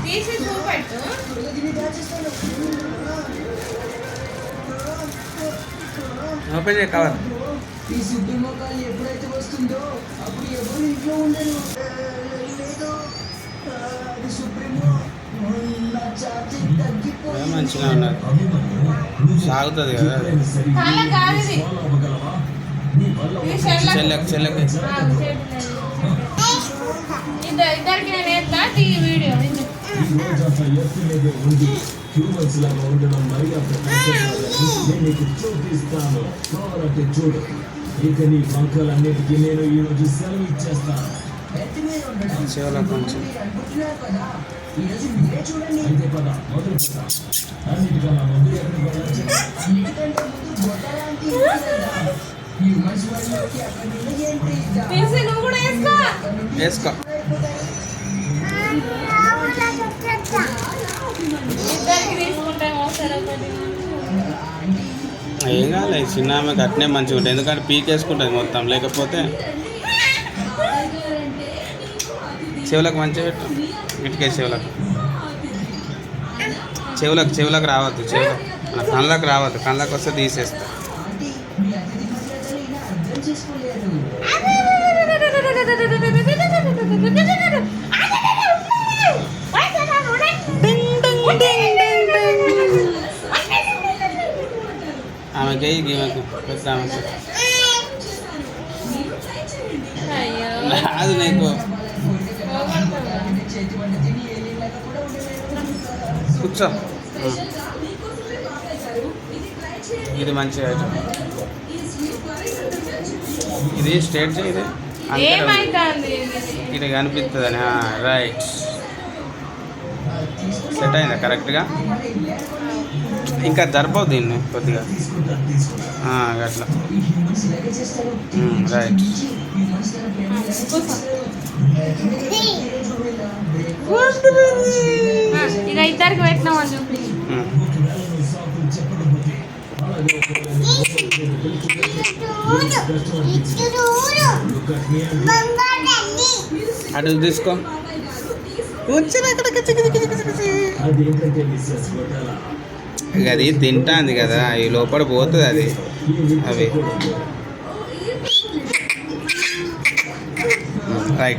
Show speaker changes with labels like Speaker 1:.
Speaker 1: తీసి చూపెట్టు.
Speaker 2: ఓపెన్ చేయ కవర్.
Speaker 3: ఈ సుప్రీమోకాలు ఎప్పుడైతే వస్తుందో అప్పుడు ఎవరు ఇంట్లో ఉండరు. లేదు అది సుప్రీమో నా ఛార్జింగ్ తగ్గిపోయింది.
Speaker 2: మంచిగా ఉన్నారు, సాగుతుంది కదా. చెల్లెకి చెల్లెకి
Speaker 1: ఇద్దరికి నేను వేస్తా వీడియో.
Speaker 3: చూడు ఇక నీ బంకలన్నిటికీ నేను ఈ రోజు సెలవు ఇచ్చేస్తాను.
Speaker 2: చెవులకు కొంచెం
Speaker 3: అయితే పద మొదలు పెడతా. అన్నిటికన్నా ముందు
Speaker 1: నువ్వు కూడా వేసుకో.
Speaker 2: వేసుకో.
Speaker 1: ఇద్దరికి తీసుకుంటాము ఒకసారి ఒకటి.
Speaker 2: ఏం కాదు, చిన్న ఆమెకు అట్నే మంచిగా ఉంటుంది, ఎందుకంటే పీకేసుకుంటుంది మొత్తం. లేకపోతే చెవులకు మంచిగా పెట్టు. ఇటుకే చెవులకు చెవులకు చెవులకు రావద్దు, చెవులకు మన కళ్ళకు రావద్దు. కళ్ళకు వస్తే తీసేస్తా. ఆమెకి ఈమెకు పెద్ద ఆమెకు రాదు నీకు. కూర్చో. ఇది మంచిగా ఐటమ్. ఇది స్ట్రేట్ ఇది ఇది కనిపిస్తుంది అని. రైట్, సెట్ అయిందా కరెక్ట్గా? ఇంకా జరపవు దీన్ని కొద్దిగా అట్లా. రైట్.
Speaker 1: ఇక ఇద్దరికి పెట్టినామని చెప్పి
Speaker 2: అటు తీసుకో. అది తింటాంది కదా, ఈ లోపల పోతుంది అది. అవి రైట్.